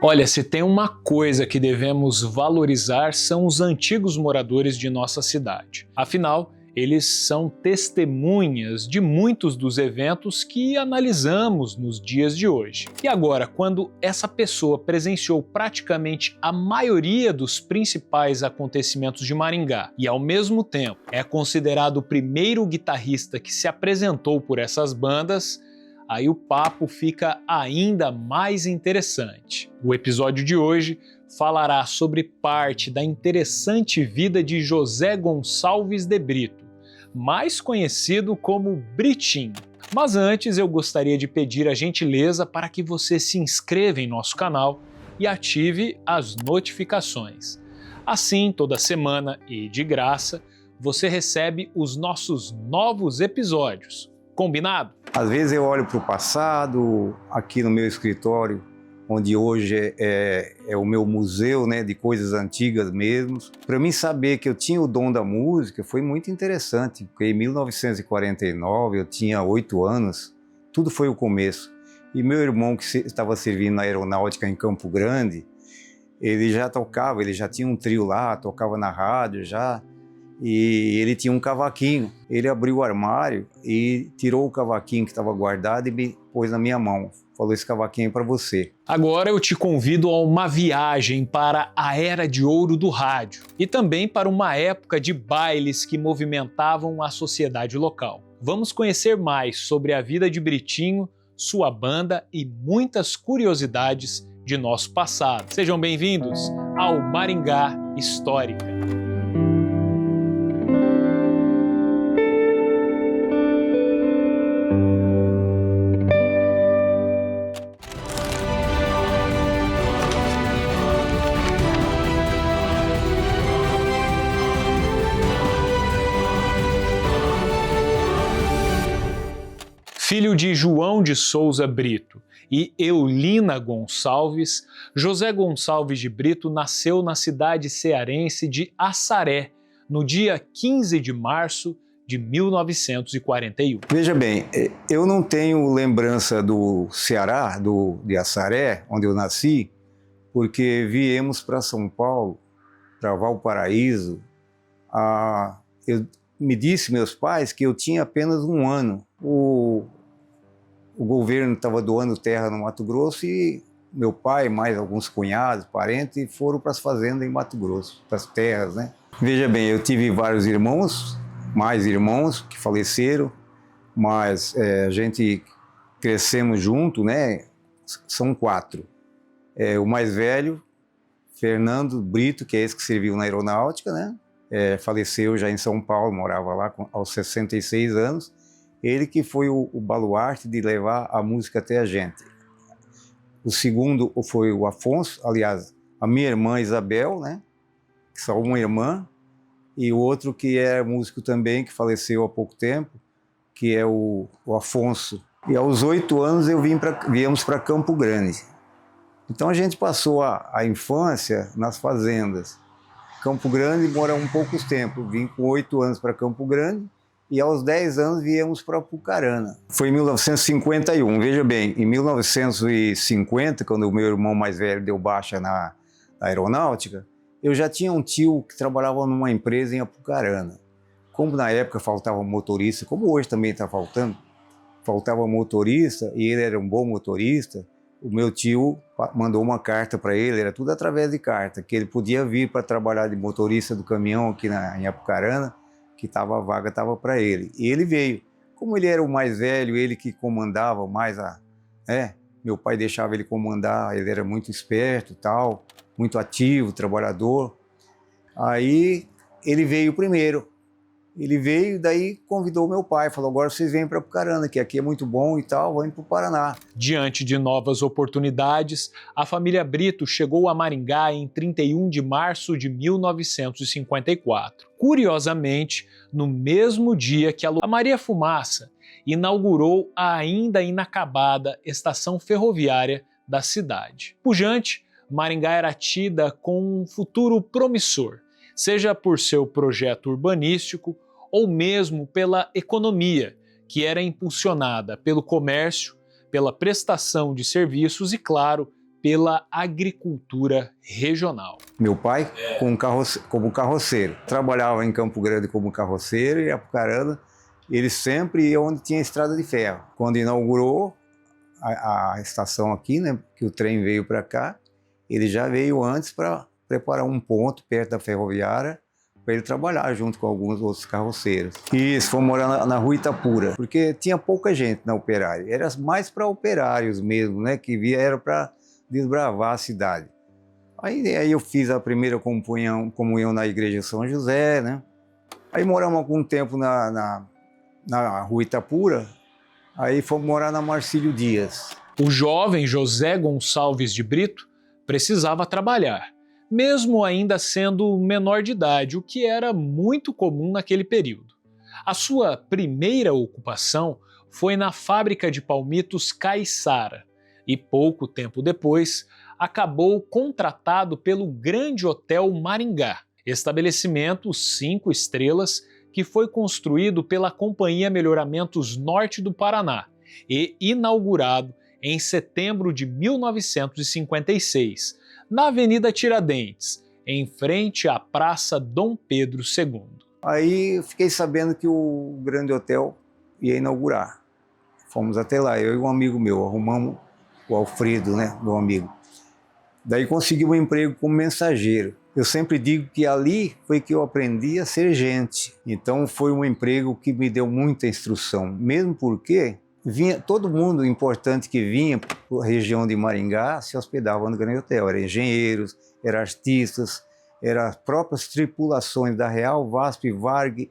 Olha, se tem uma coisa que devemos valorizar são os antigos moradores de nossa cidade. Afinal, eles são testemunhas de muitos dos eventos que analisamos nos dias de hoje. E agora, quando essa pessoa presenciou praticamente a maioria dos principais acontecimentos de Maringá e, ao mesmo tempo, é considerado o primeiro guitarrista que se apresentou por essas bandas, aí o papo fica ainda mais interessante. O episódio de hoje falará sobre parte da interessante vida de José Gonçalves de Brito, mais conhecido como Britinho. Mas antes eu gostaria de pedir a gentileza para que você se inscreva em nosso canal e ative as notificações. Assim, toda semana e de graça, você recebe os nossos novos episódios. Combinado? Às vezes eu olho para o passado, aqui no meu escritório, onde hoje é o meu museu, né, de coisas antigas mesmo. Para mim saber que eu tinha o dom da música foi muito interessante, porque em 1949 eu tinha 8 anos, tudo foi o começo. E meu irmão, que estava servindo na aeronáutica em Campo Grande, ele já tocava, ele já tinha um trio lá, tocava na rádio já. E ele tinha um cavaquinho. Ele abriu o armário e tirou o cavaquinho que estava guardado e me pôs na minha mão. Falou: esse cavaquinho é para você. Agora eu te convido a uma viagem para a era de ouro do rádio e também para uma época de bailes que movimentavam a sociedade local. Vamos conhecer mais sobre a vida de Britinho, sua banda e muitas curiosidades de nosso passado. Sejam bem-vindos ao Maringá Histórica. Filho de João de Souza Brito e Eulina Gonçalves, José Gonçalves de Brito nasceu na cidade cearense de Assaré, no dia 15 de março de 1941. Veja bem, eu não tenho lembrança do Ceará, de Assaré, onde eu nasci, porque viemos para São Paulo, para Valparaíso. Me disse meus pais que eu tinha apenas 1 ano. O governo estava doando terra no Mato Grosso e meu pai, mais alguns cunhados, parentes, foram para as fazendas em Mato Grosso, para as terras, né? Veja bem, eu tive vários irmãos, mais irmãos que faleceram, mas a gente crescemos junto, né? São 4. O mais velho, Fernando Brito, que é esse que serviu na aeronáutica, né? Faleceu já em São Paulo, morava lá aos 66 anos. Ele que foi o baluarte de levar a música até a gente. O segundo foi o Afonso, aliás, a minha irmã Isabel, né? Só uma irmã. E o outro que é músico também, que faleceu há pouco tempo, que é o Afonso. E aos 8 anos viemos para Campo Grande. Então a gente passou a infância nas fazendas. Campo Grande mora poucos tempos. Vim com 8 anos para Campo Grande. E aos 10 anos viemos para Apucarana. Foi em 1951, veja bem, em 1950, quando o meu irmão mais velho deu baixa na aeronáutica, eu já tinha um tio que trabalhava numa empresa em Apucarana. Como na época faltava motorista, como hoje também está faltando, faltava motorista e ele era um bom motorista, o meu tio mandou uma carta para ele, era tudo através de carta, que ele podia vir para trabalhar de motorista do caminhão aqui em Apucarana, que a vaga estava para ele. E ele veio. Como ele era o mais velho, ele que comandava mais meu pai deixava ele comandar, ele era muito esperto, tal, muito ativo, trabalhador. Aí ele veio primeiro. Ele veio, daí convidou meu pai, falou: agora vocês vêm para Apucarana, que aqui é muito bom e tal, vão para o Paraná. Diante de novas oportunidades, a família Brito chegou a Maringá em 31 de março de 1954. Curiosamente, no mesmo dia que a Maria Fumaça inaugurou a ainda inacabada estação ferroviária da cidade. Pujante, Maringá era tida com um futuro promissor, seja por seu projeto urbanístico ou mesmo pela economia, que era impulsionada pelo comércio, pela prestação de serviços e, claro, pela agricultura regional. Meu pai, como carroceiro, trabalhava em Campo Grande como carroceiro e Apucarana. Ele sempre ia onde tinha estrada de ferro. Quando inaugurou a estação aqui, né, que o trem veio para cá, ele já veio antes para preparar um ponto perto da ferroviária para ele trabalhar junto com alguns outros carroceiros. Isso, fomos morar na Rua Itapura, porque tinha pouca gente na operária. Era mais para operários mesmo, né, que era para desbravar a cidade. Aí eu fiz a primeira comunhão na Igreja São José, né? Aí moramos algum tempo na Rua Itapura, aí fomos morar na Marcílio Dias. O jovem José Gonçalves de Brito precisava trabalhar, mesmo ainda sendo menor de idade, o que era muito comum naquele período. A sua primeira ocupação foi na fábrica de palmitos Caiçara e pouco tempo depois acabou contratado pelo Grande Hotel Maringá, estabelecimento 5 estrelas que foi construído pela Companhia Melhoramentos Norte do Paraná e inaugurado em setembro de 1956, na Avenida Tiradentes, em frente à Praça Dom Pedro II. Aí eu fiquei sabendo que o Grande Hotel ia inaugurar. Fomos até lá, eu e um amigo meu, arrumamos o Alfredo, né, meu amigo. Daí consegui um emprego como mensageiro. Eu sempre digo que ali foi que eu aprendi a ser gente. Então foi um emprego que me deu muita instrução, mesmo porque vinha todo mundo importante que vinha para a região de Maringá se hospedava no Grande Hotel. Eram engenheiros, eram artistas, eram as próprias tripulações da Real, VASP, Varg,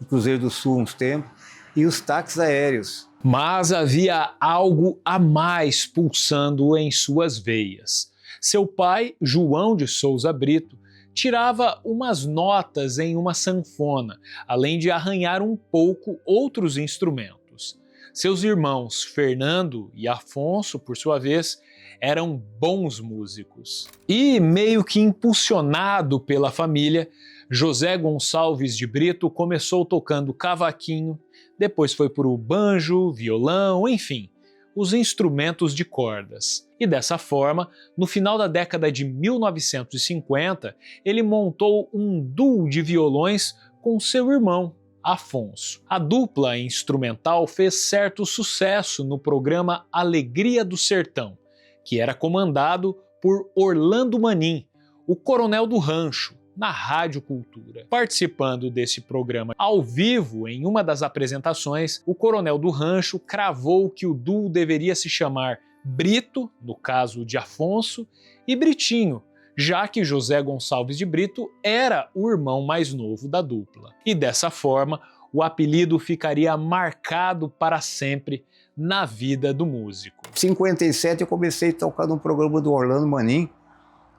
Cruzeiro do Sul uns tempos, e os táxis aéreos. Mas havia algo a mais pulsando em suas veias. Seu pai, João de Souza Brito, tirava umas notas em uma sanfona, além de arranhar um pouco outros instrumentos. Seus irmãos, Fernando e Afonso, por sua vez, eram bons músicos. E, meio que impulsionado pela família, José Gonçalves de Brito começou tocando cavaquinho, depois foi para o banjo, violão, enfim, os instrumentos de cordas. E dessa forma, no final da década de 1950, ele montou um duo de violões com seu irmão, Afonso. A dupla instrumental fez certo sucesso no programa Alegria do Sertão, que era comandado por Orlando Manin, o coronel do rancho, na Rádio Cultura. Participando desse programa ao vivo, em uma das apresentações, o coronel do rancho cravou que o duo deveria se chamar Brito, no caso de Afonso, e Britinho, já que José Gonçalves de Brito era o irmão mais novo da dupla. E dessa forma, o apelido ficaria marcado para sempre na vida do músico. Em 57 eu comecei a tocar num programa do Orlando Manin,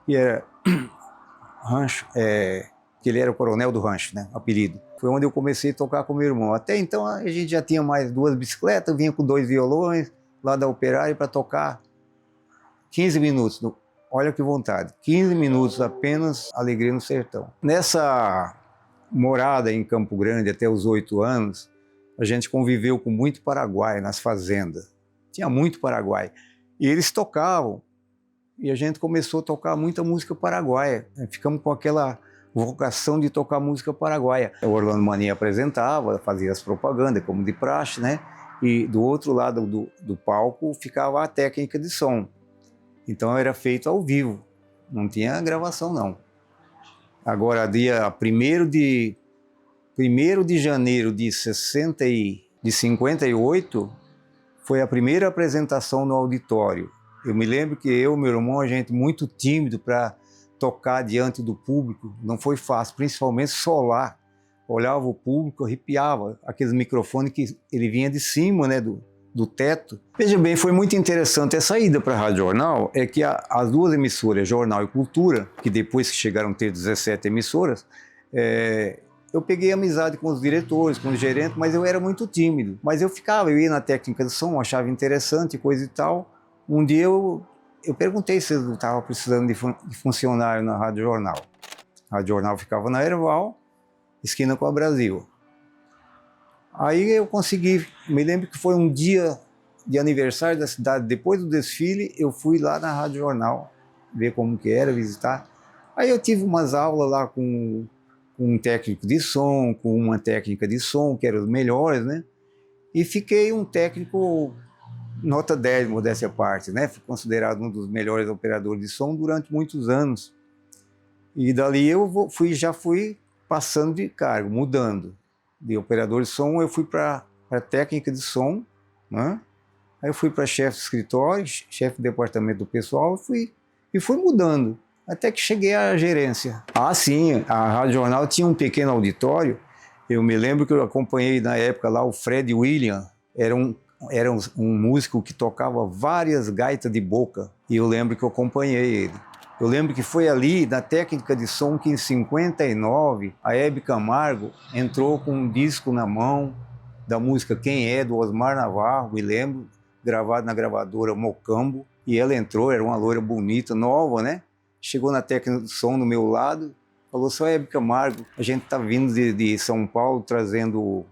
que era rancho, que ele era o coronel do rancho, né, apelido. Foi onde eu comecei a tocar com meu irmão. Até então a gente já tinha mais 2 bicicletas, vinha com 2 violões lá da operária para tocar 15 minutos. Olha que vontade, 15 minutos apenas, Alegria no Sertão. Nessa morada em Campo Grande até os 8 anos, a gente conviveu com muito paraguai nas fazendas. Tinha muito paraguai. E eles tocavam. E a gente começou a tocar muita música paraguaia. Ficamos com aquela vocação de tocar música paraguaia. O Orlando Manin apresentava, fazia as propagandas, como de praxe, né? E do outro lado do palco ficava a técnica de som. Então era feito ao vivo, não tinha gravação não. Agora, dia 1º de janeiro de 58, foi a primeira apresentação no auditório. Eu me lembro que eu e meu irmão, a gente muito tímido para tocar diante do público, não foi fácil, principalmente solar. Olhava o público, arrepiava, aqueles microfones que ele vinha de cima, né, do teto. Veja bem, foi muito interessante essa ida para a Rádio Jornal, é que as 2 emissoras, Jornal e Cultura, que depois que chegaram a ter 17 emissoras, eu peguei amizade com os diretores, com os gerentes, mas eu era muito tímido. Mas eu ia na técnica de som, achava interessante, coisa e tal. Um dia eu perguntei se eu estava precisando de funcionário na Rádio Jornal. A Rádio Jornal ficava na Herval, esquina com a Brasil. Aí eu consegui, me lembro que foi um dia de aniversário da cidade, depois do desfile, eu fui lá na Rádio Jornal, ver como que era, visitar. Aí eu tive umas aulas lá com um técnico de som, com uma técnica de som, que eram os melhores, né? E fiquei um técnico nota 10, modéstia à parte, né? Fui considerado um dos melhores operadores de som durante muitos anos. E dali eu já fui passando de cargo, mudando. De operador de som, eu fui para técnica de som, né? Aí eu fui para chefe de escritório, chefe de departamento do pessoal, e fui mudando, até que cheguei à gerência. Ah, sim, a Rádio Jornal tinha um pequeno auditório. Eu me lembro que eu acompanhei na época lá o Fred William, era um músico que tocava várias gaitas de boca, e eu lembro que eu acompanhei ele. Eu lembro que foi ali, na técnica de som, que em 59, a Hebe Camargo entrou com um disco na mão, da música Quem É, do Osmar Navarro, me lembro, gravado na gravadora Mocambo, e ela entrou, era uma loira bonita, nova, né? Chegou na técnica de som do meu lado, falou: só Hebe Camargo, a gente tá vindo de São Paulo, trazendo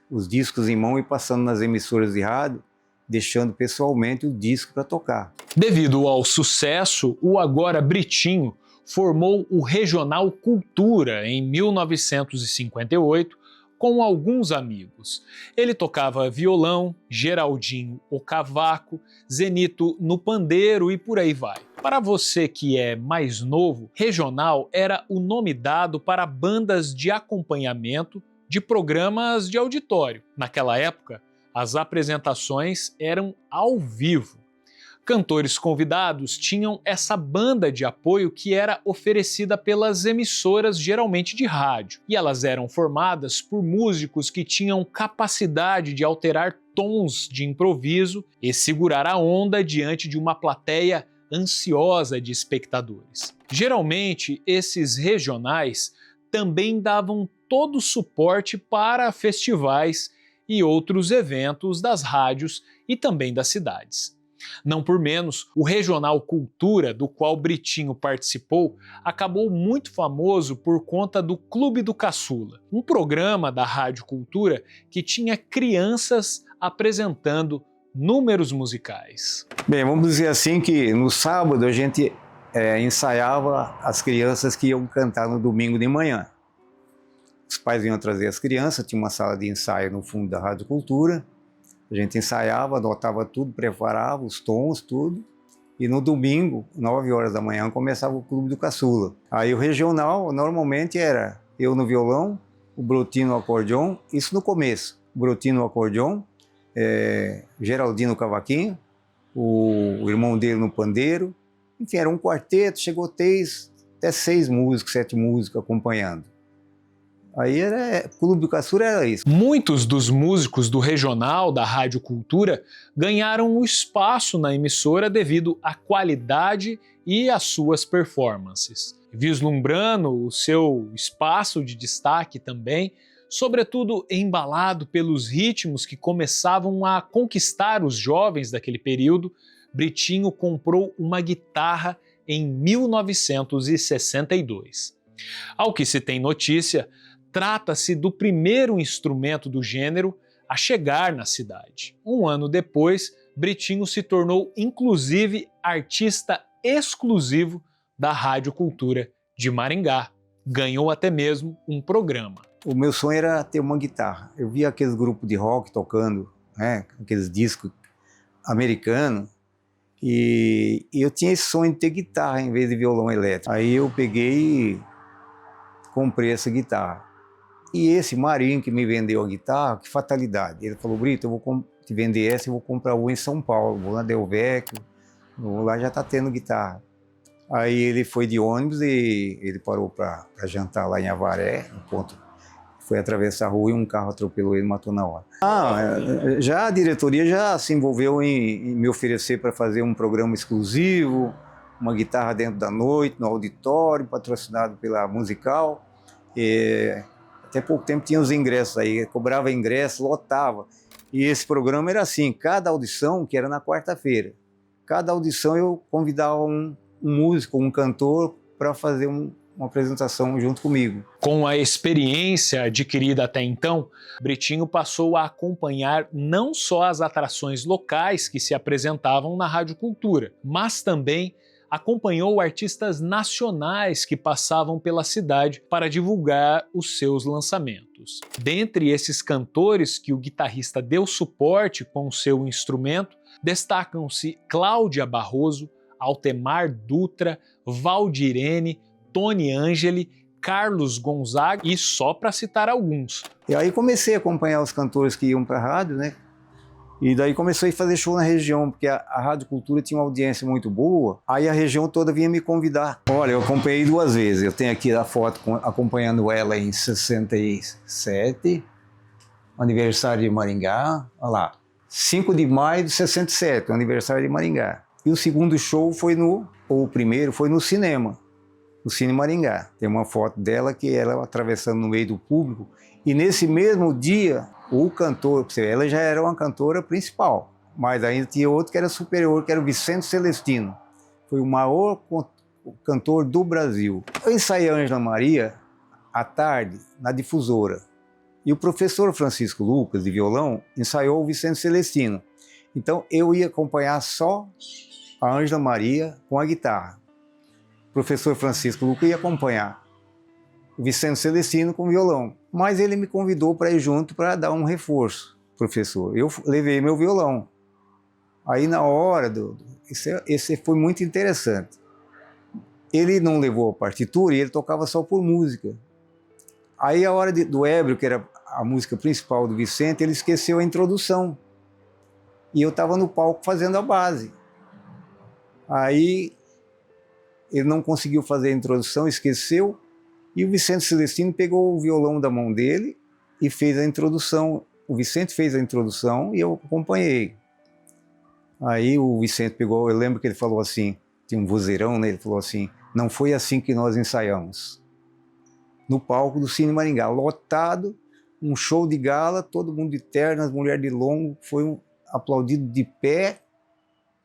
os discos em mão e passando nas emissoras de rádio, deixando pessoalmente o disco para tocar. Devido ao sucesso, o agora Britinho formou o Regional Cultura em 1958 com alguns amigos. Ele tocava violão, Geraldinho o cavaco, Zenito no pandeiro e por aí vai. Para você que é mais novo, regional era o nome dado para bandas de acompanhamento de programas de auditório. Naquela época, as apresentações eram ao vivo. Cantores convidados tinham essa banda de apoio que era oferecida pelas emissoras, geralmente de rádio, e elas eram formadas por músicos que tinham capacidade de alterar tons de improviso e segurar a onda diante de uma plateia ansiosa de espectadores. Geralmente, esses regionais também davam todo o suporte para festivais e outros eventos das rádios e também das cidades. Não por menos, o Regional Cultura, do qual Britinho participou, acabou muito famoso por conta do Clube do Caçula, um programa da Rádio Cultura que tinha crianças apresentando números musicais. Bem, vamos dizer assim que no sábado a gente ensaiava as crianças que iam cantar no domingo de manhã. Os pais vinham trazer as crianças, tinha uma sala de ensaio no fundo da Rádio Cultura. A gente ensaiava, anotava tudo, preparava os tons, tudo. E no domingo, 9 horas da manhã, começava o Clube do Caçula. Aí o regional, normalmente, era eu no violão, o Brotino no acordeon, isso no começo. O Brotino no acordeon, Geraldinho no cavaquinho, o irmão dele no pandeiro. Enfim, era um quarteto, chegou até 6 músicos, 7 músicos acompanhando. Aí Clube do Caçula era isso. Muitos dos músicos do regional da Rádio Cultura ganharam um espaço na emissora devido à qualidade e às suas performances. Vislumbrando o seu espaço de destaque também, sobretudo embalado pelos ritmos que começavam a conquistar os jovens daquele período, Britinho comprou uma guitarra em 1962. Ao que se tem notícia, trata-se do primeiro instrumento do gênero a chegar na cidade. Um ano depois, Britinho se tornou inclusive artista exclusivo da Rádio Cultura de Maringá. Ganhou até mesmo um programa. O meu sonho era ter uma guitarra. Eu via aqueles grupos de rock tocando, né, aqueles discos americanos, e eu tinha esse sonho de ter guitarra em vez de violão elétrico. Aí eu peguei e comprei essa guitarra. E esse Marinho que me vendeu a guitarra, que fatalidade. Ele falou: Brito, eu vou te vender essa e vou comprar uma em São Paulo. Vou na Del Vecchio, lá já tá tendo guitarra. Aí ele foi de ônibus e ele parou para jantar lá em Avaré, no ponto. Foi atravessar a rua e um carro atropelou ele e matou na hora. Já a diretoria já se envolveu em me oferecer para fazer um programa exclusivo, uma guitarra dentro da noite, no auditório, patrocinado pela Musical. Até pouco tempo tinha os ingressos aí, cobrava ingresso, lotava. E esse programa era assim, cada audição, que era na quarta-feira, cada audição eu convidava um músico, um cantor, para fazer uma apresentação junto comigo. Com a experiência adquirida até então, Britinho passou a acompanhar não só as atrações locais que se apresentavam na Rádio Cultura, mas também acompanhou artistas nacionais que passavam pela cidade para divulgar os seus lançamentos. Dentre esses cantores que o guitarrista deu suporte com seu instrumento, destacam-se Cláudia Barroso, Altemar Dutra, Valdirene, Tony Angeli, Carlos Gonzaga e só para citar alguns. E aí comecei a acompanhar os cantores que iam para a rádio, né? E daí comecei a fazer show na região, porque a Rádio Cultura tinha uma audiência muito boa, aí a região toda vinha me convidar. Olha, eu acompanhei 2 vezes, eu tenho aqui a foto acompanhando ela em 67, aniversário de Maringá, olha lá, 5 de maio de 67, aniversário de Maringá. E o segundo show foi o primeiro foi no cinema, no Cine Maringá. Tem uma foto dela que ela atravessando no meio do público, e nesse mesmo dia, o cantor, ela já era uma cantora principal, mas ainda tinha outro que era superior, que era o Vicente Celestino. Foi o maior cantor do Brasil. Eu ensaiei a Ângela Maria à tarde, na difusora. E o professor Francisco Lucas, de violão, ensaiou o Vicente Celestino. Então eu ia acompanhar só a Ângela Maria com a guitarra. O professor Francisco Lucas ia acompanhar o Vicente Celestino com violão. Mas ele me convidou para ir junto para dar um reforço, professor. Eu levei meu violão. Aí na hora, esse foi muito interessante. Ele não levou a partitura e ele tocava só por música. Aí a hora do Ébrio, que era a música principal do Vicente, ele esqueceu a introdução. E eu estava no palco fazendo a base. Aí ele não conseguiu fazer a introdução, esqueceu. E o Vicente Celestino pegou o violão da mão dele e fez a introdução. O Vicente fez a introdução e eu acompanhei. Aí o Vicente pegou, eu lembro que ele falou assim, tinha um vozeirão, né? Ele falou assim, não foi assim que nós ensaiamos. No palco do Cine Maringá, lotado, um show de gala, todo mundo de terno, as mulheres de longo, foi aplaudido de pé,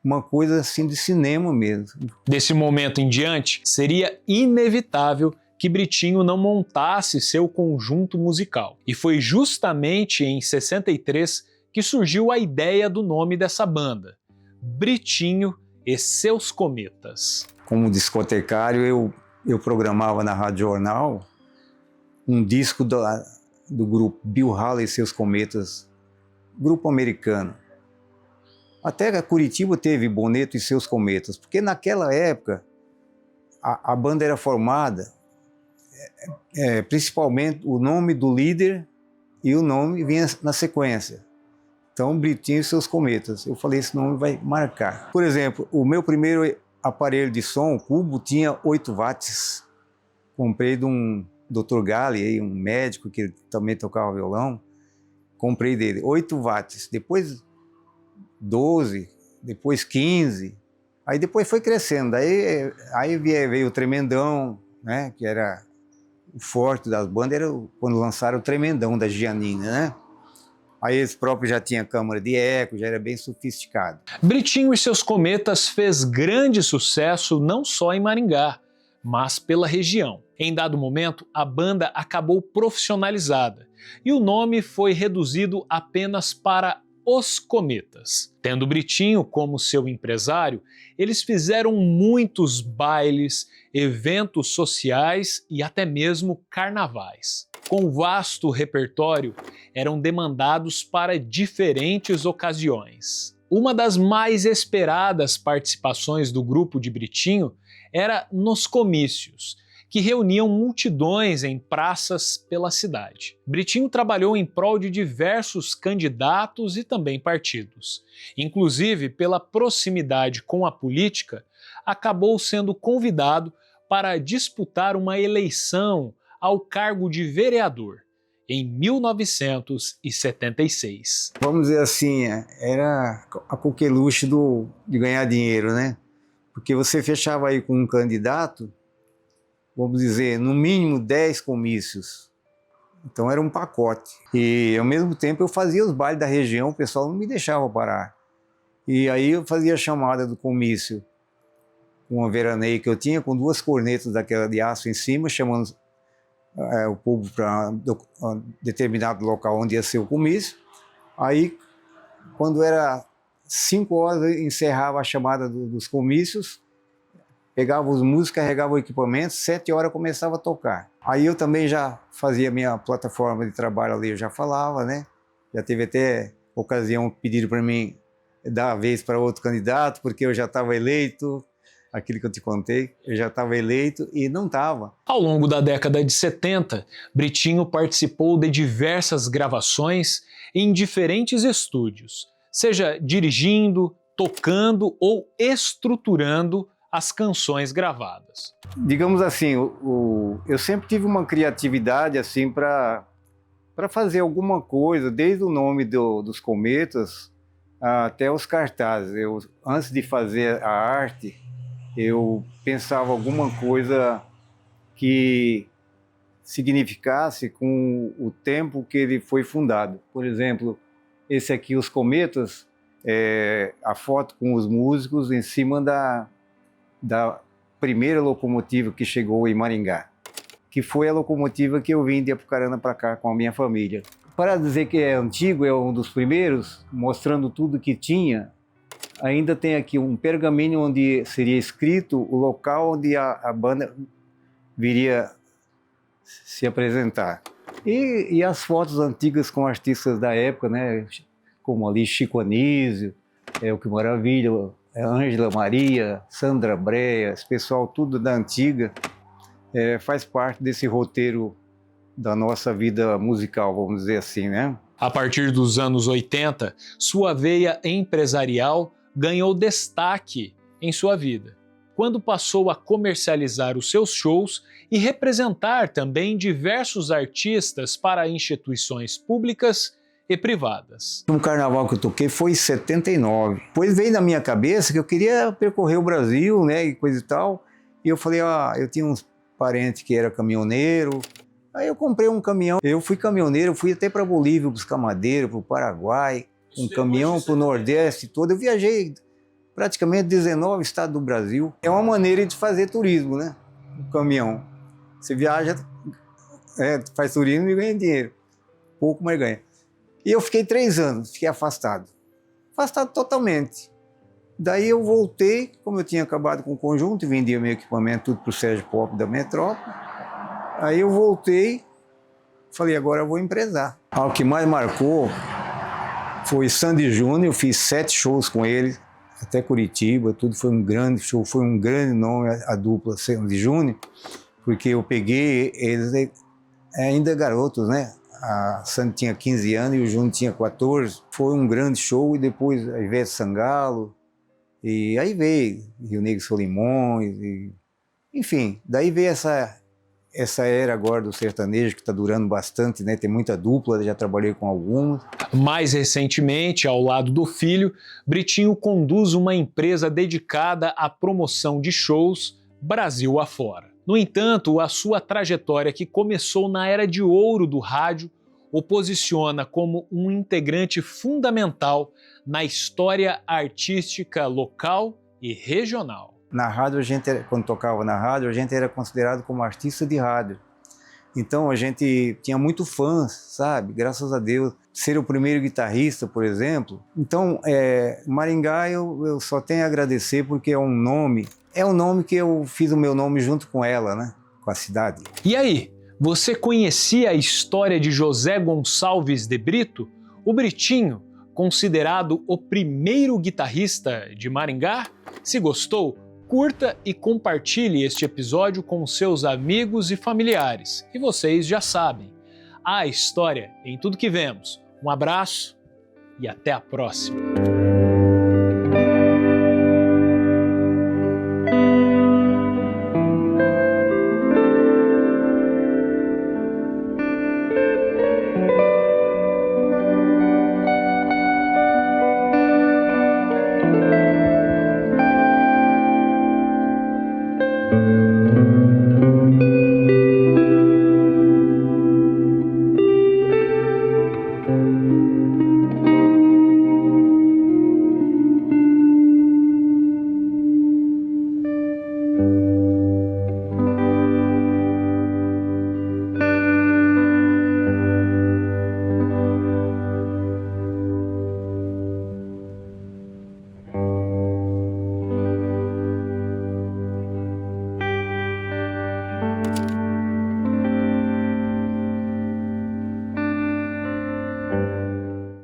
uma coisa assim de cinema mesmo. Desse momento em diante, seria inevitável que Britinho não montasse seu conjunto musical. E foi justamente em 63 que surgiu a ideia do nome dessa banda, Britinho e Seus Cometas. Como discotecário, eu programava na Rádio Jornal um disco do grupo Bill Haley e Seus Cometas, grupo americano. Até que Curitiba teve Boneto e Seus Cometas, porque naquela época a banda era formada principalmente o nome do líder e o nome vinha na sequência. Então, Britinho e Seus Cometas. Eu falei, esse nome vai marcar. Por exemplo, o meu primeiro aparelho de som, o cubo, tinha 8 watts. Comprei de um Dr. Gali, um médico que também tocava violão. Comprei dele, 8 watts. Depois 12, depois 15. Aí depois foi crescendo. Aí veio o Tremendão, né, que era o forte das bandas, era quando lançaram o Tremendão da Giannina, né? Aí eles próprios já tinham câmara de eco, já era bem sofisticado. Britinho e Seus Cometas fez grande sucesso não só em Maringá, mas pela região. Em dado momento, a banda acabou profissionalizada e o nome foi reduzido apenas para Os Cometas. Tendo Britinho como seu empresário, eles fizeram muitos bailes, eventos sociais e até mesmo carnavais. Com vasto repertório, eram demandados para diferentes ocasiões. Uma das mais esperadas participações do grupo de Britinho era nos comícios, que reuniam multidões em praças pela cidade. Britinho trabalhou em prol de diversos candidatos e também partidos. Inclusive, pela proximidade com a política, acabou sendo convidado para disputar uma eleição ao cargo de vereador em 1976. Vamos dizer assim, era a coqueluche de ganhar dinheiro, né? Porque você fechava aí com um candidato, vamos dizer, no mínimo 10 comícios. Então era um pacote. E ao mesmo tempo eu fazia os bailes da região, o pessoal não me deixava parar. E aí eu fazia a chamada do comício uma veraneio que eu tinha com 2 cornetas daquela de aço em cima, chamando o povo para um determinado local onde ia ser o comício. Aí, quando era 5 horas, eu encerrava a chamada dos comícios, pegava os músicos, carregava o equipamento, 7 horas começava a tocar. Aí eu também já fazia minha plataforma de trabalho ali, eu já falava, né? Já teve até ocasião, pediram para mim dar a vez para outro candidato, porque eu já estava eleito, aquilo que eu te contei, eu já estava eleito e não estava. Ao longo da década de 70, Britinho participou de diversas gravações em diferentes estúdios, seja dirigindo, tocando ou estruturando as canções gravadas. Digamos assim, eu sempre tive uma criatividade assim para fazer alguma coisa, desde o nome dos cometas até os cartazes. Antes de fazer a arte, eu pensava alguma coisa que significasse com o tempo que ele foi fundado. Por exemplo, esse aqui, os cometas, a foto com os músicos em cima da primeira locomotiva que chegou em Maringá, que foi a locomotiva que eu vim de Apucarana para cá com a minha família. Para dizer que é antigo, é um dos primeiros, mostrando tudo que tinha, ainda tem aqui um pergaminho onde seria escrito o local onde a banda viria se apresentar. E as fotos antigas com artistas da época, né? Como ali Chico Anísio, o Que Maravilha, Ângela Maria, Sandra Brea, esse pessoal tudo da antiga, faz parte desse roteiro da nossa vida musical, vamos dizer assim, né? A partir dos anos 80, sua veia empresarial ganhou destaque em sua vida, quando passou a comercializar os seus shows e representar também diversos artistas para instituições públicas e privadas. Um carnaval que eu toquei foi em 79. Depois veio na minha cabeça que eu queria percorrer o Brasil, né, e coisa e tal. E eu falei, eu tinha uns parentes que era caminhoneiro. Aí eu comprei um caminhão. Eu fui caminhoneiro, fui até para Bolívia buscar madeira, para o Paraguai, um caminhão para o Nordeste todo. Eu viajei praticamente 19 estados do Brasil. É uma maneira de fazer turismo, né? O caminhão. Você viaja, faz turismo e ganha dinheiro. Pouco, mas ganha. E eu fiquei 3 anos, fiquei afastado. Afastado totalmente. Daí eu voltei, como eu tinha acabado com o conjunto, e vendia meu equipamento tudo para o Sérgio Pop da Metrópole. Aí eu voltei, falei, agora eu vou empresar. O que mais marcou foi Sandy Júnior, eu fiz 7 shows com ele, até Curitiba, tudo foi um grande show, foi um grande nome a dupla Sandy Júnior, porque eu peguei eles ainda garotos, né? A Sandy tinha 15 anos e o Júnior tinha 14. Foi um grande show e depois a Ivete Sangalo, e aí veio Rio Negro Solimões, enfim, daí veio essa era agora do sertanejo que está durando bastante, né? Tem muita dupla, já trabalhei com algumas. Mais recentemente, ao lado do filho, Britinho conduz uma empresa dedicada à promoção de shows Brasil afora. No entanto, a sua trajetória, que começou na era de ouro do rádio, o posiciona como um integrante fundamental na história artística local e regional. Na rádio, quando tocava na rádio, a gente era considerado como artista de rádio. Então a gente tinha muito fãs, sabe? Graças a Deus. Ser o primeiro guitarrista, por exemplo. Então, Maringá eu só tenho a agradecer porque é um nome que eu fiz o meu nome junto com ela, né? Com a cidade. E aí, você conhecia a história de José Gonçalves de Brito? O Britinho, considerado o primeiro guitarrista de Maringá? Se gostou, curta e compartilhe este episódio com seus amigos e familiares. E vocês já sabem, há história em tudo que vemos. Um abraço e até a próxima!